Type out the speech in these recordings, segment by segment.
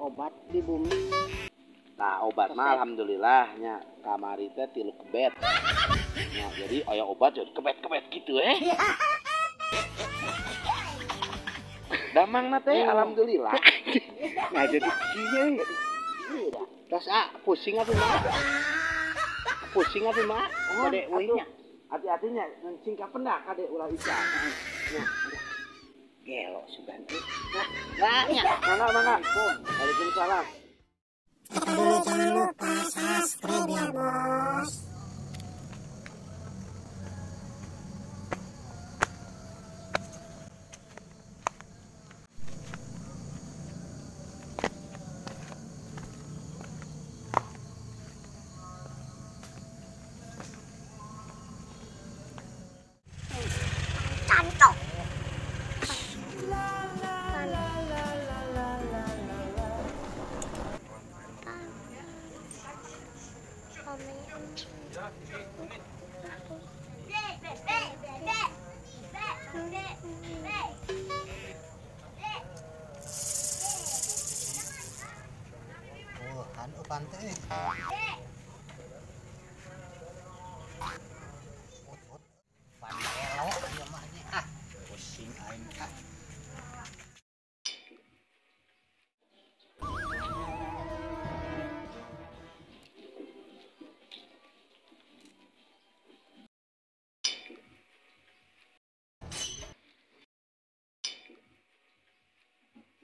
obat di bumi. Nah obat mah alhamdulillahnya kamari teh tilu kebet. Nah jadi aya obat jadi kebet gitu damang na teh alhamdulillah. Nah jadi kieu terus pusing atuh mah. Pusing atuh mah. Kade euy nya. Hati-hatinya singkat pendak kade ulah Ica. Nah, gelo sugan teh. Nah, nya. Mangga. Waalaikumsalam. Jangan lupa subscribe ya bos. Cantok. Pantai. Panelo ieu mah nya pusing aing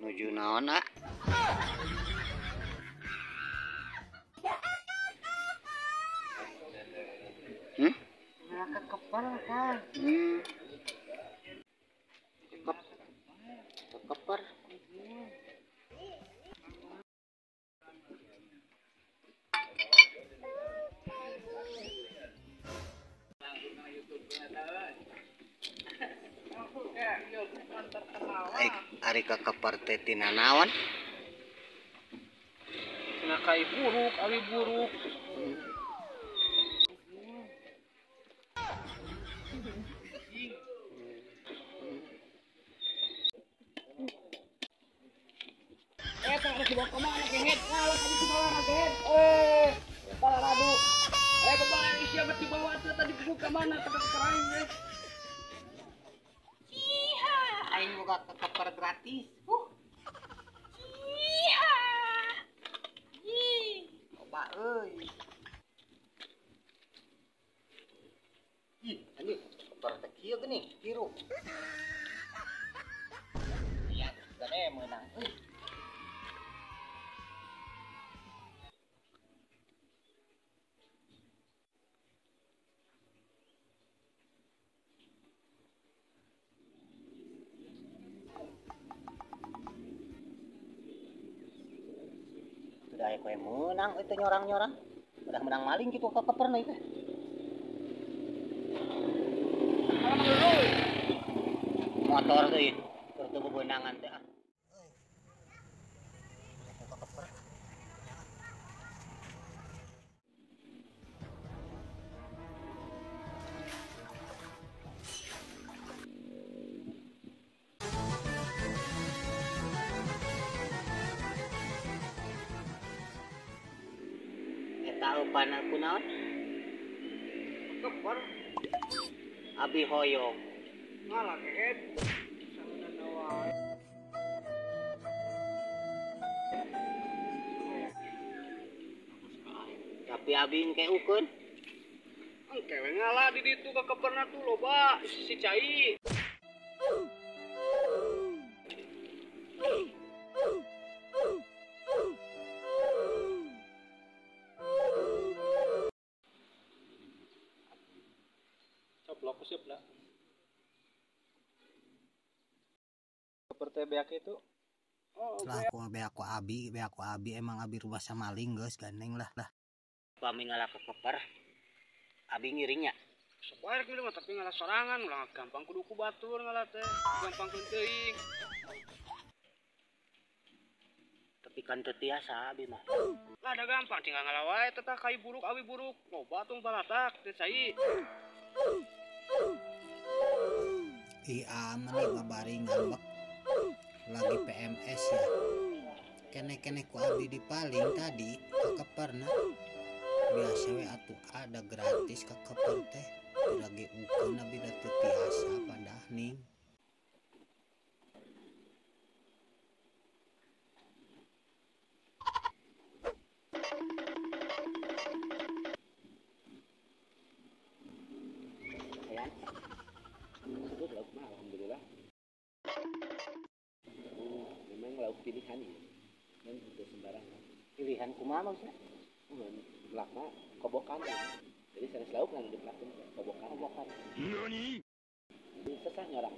nuju naon Kepal kan. Keper. Ari kekeper teh tina naon? Tina kai buruk, ali buruk. Harus dibawa kemana kehet? Ngalah tadi kemana kehet? Kepala radu. Kepala siapa di bawah tuh tadi buka mana? Kata kerain Iha, aing boga kekeper gratis. Iha. Coba euy. Ini kekeper teh kieu geuning, biru. Ya, gede meunang euy. Udah kowe menang itu nyorang-nyorang. Udah menang maling gitu ke keperna itu. Motor tuh ya. Tur bebenangan teh ah. Tahu panah kunaon? keper. Abi hoyong. Ngalah kehet. Tapi abi engke ukeun. Engke we ngalah di ditu ka keperna tuh loba si cai. Coplok siap lah. Seperti beak itu. Lah aku abi emang abi rubah sama maling geus gandeng lah. Pami ngalah ke keper. Abi ngiringnya. Supaya rek mah tapi ngalah sorangan ulah gampang kudu ku batur ngalah teh. Gampang teuing. Tapi kan teu tiasa abi mah. Lah ada gampang tinggal ngalah wae teh kai buruk abi buruk. Loba tung balatak teh cai. Aman nih babaring ngambek lagi PMS ya. kene ku abi dipaling tadi kekeperna biasa we atuh ada gratis kekeper teh lagi ukeun abi da teu tiasa padah ning. Alhamdulillah. Memang lauk pilihan ya. Dan itu sembarangan. Pilihan kumaha maksudnya? Belak mah kobokan ya. Jadi sanes lauk ngan dipelakeun kobokan. Nani? Jadi sesah nyorang.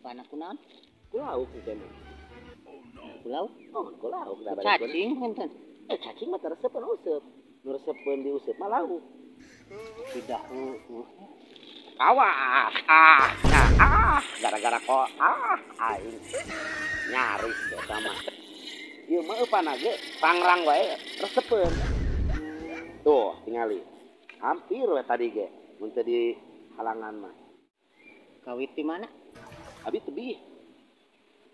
Panas kunaon? Kulauk itu mah. Kulauk? Oh, kulauk da balik. Cacing henteu. Cacing mah teresepkeun useup. Nu resepkeun diuseup mah lauk. Tidak Awas, gara-gara kok, aing nyaris ya sama. Ieu mah eupana ge pangrang wae resepeun. Tuh, tingali. Hampir we tadi ge, mun teu di halangan mah. kawit di mana? Abi tebih.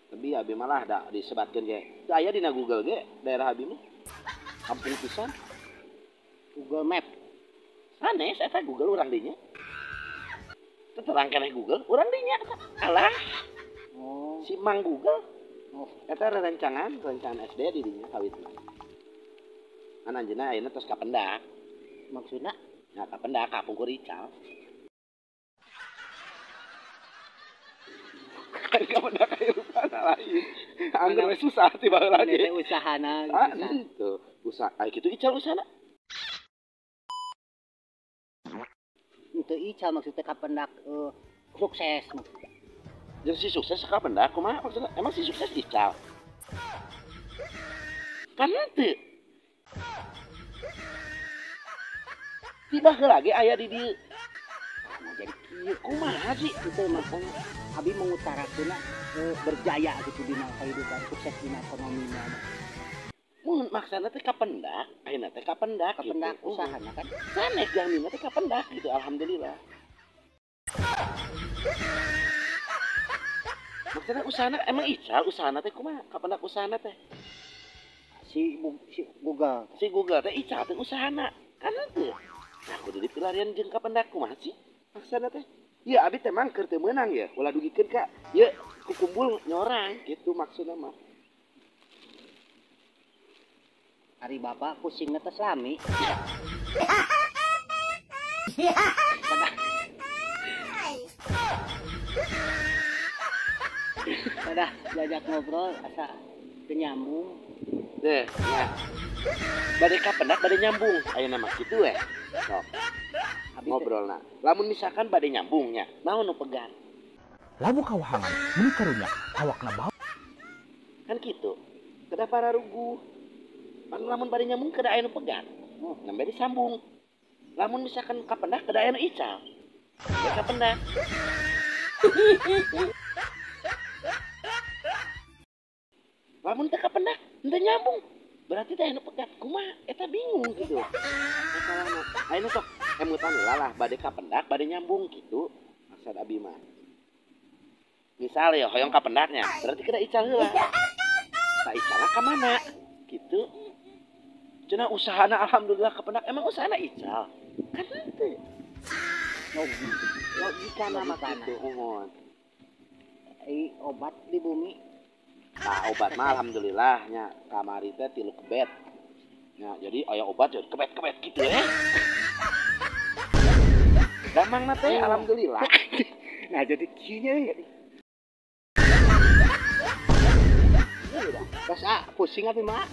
Tebih abi malah da disebatkeun ge. Teu aya dina Google ge daerah abi mah. Kampung pisan. Google Map. Sanes eta Google urang dinya. Terang keneh Google, urang dinya. Alah. Oh, Si Mang Google. oh, Eta rencangan SD di dinya kawit mah. Kan anjeunna ayeuna tos kapendak. maksudna Nah, kapendak ka Pungkur Ical. Kan kapendak kehidupan lain. Angger we susah ti baheula ini teh ge. usahana Ah, gitu. itu. Usaha aya kitu Ical usahana. Itu Ical maksudnya kapendak sukses. Jeung si sukses kapendak kumaha maksudna? Emang si sukses Ical. Kan teu. Tiba heula ge aya di dieu. Nah, jadi Ieu kumaha sih? itu makanya abi mengutarakeun berjaya gitu di kehidupan sukses di ekonomi mah. Mun maksana teh kapendak, ayeuna teh kapendak Kapendak gitu. usahana kan. Sanes jaminna teh kapendak gitu alhamdulillah. Maksudna usahana emang Ical usahana teh kumaha? Kapendak usahana teh? Si Google. Si Google teh Ical teh usahana. Kan teu. Nah, kudu dipilarian jeung kapendak kumaha sih? Maksana teh? Ya abi teh mah keur teu meunang ya, ulah dugikeun ka. Ye kukumpul nyorang gitu maksudna mah. Ari bapak pusing ngetes lami. Pada diajak ngobrol asa kenyambung. Deh, ya. Bade kapendak bade nyambung. Ayeuna mah kitu we. Sok. Abi Ngobrolna. Lamun misalkan bade nyambungnya, naon nu pegan? Labu kawahangan meni karunya awakna bau. Kan gitu. Kada pararugu. Lamun bade nyambung kada aya nu pegan. Nembe disambung. Lamun misalkan kapendak kada aya nu ical. Ya kapendak. Lamun teu kapendak, henteu nyambung. Berarti teh anu pegat. Kumaha? Eta bingung gitu. Masalahna. Aya nu sok emutan lah bade kapendak, bade nyambung gitu. Maksud abi mah. Misal ya hoyong kapendaknya, berarti kada ical heula. Tak ical ka mana? Gitu. Cenah usahana alhamdulillah kapendak, emang usahana ical. Kan teu. logikana makana. Gitu, mohon. Obat di bumi. Nah, obat mah alhamdulillah nya kamari teh 3 kebet. Nah, jadi aya obat jadi kebet-kebet gitu ya. Gampang mah teh alhamdulillah. Nah jadi kieu ya. Pas pusing apa mah?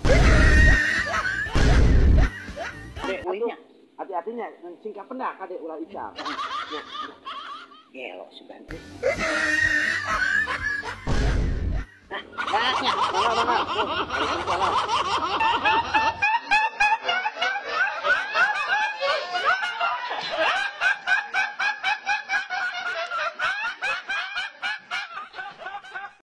Dek, ulihnya. Hati-hatinya singkat pendak kade ulah ical. Gelo sebantu. Mangga. Waalaikumsalam.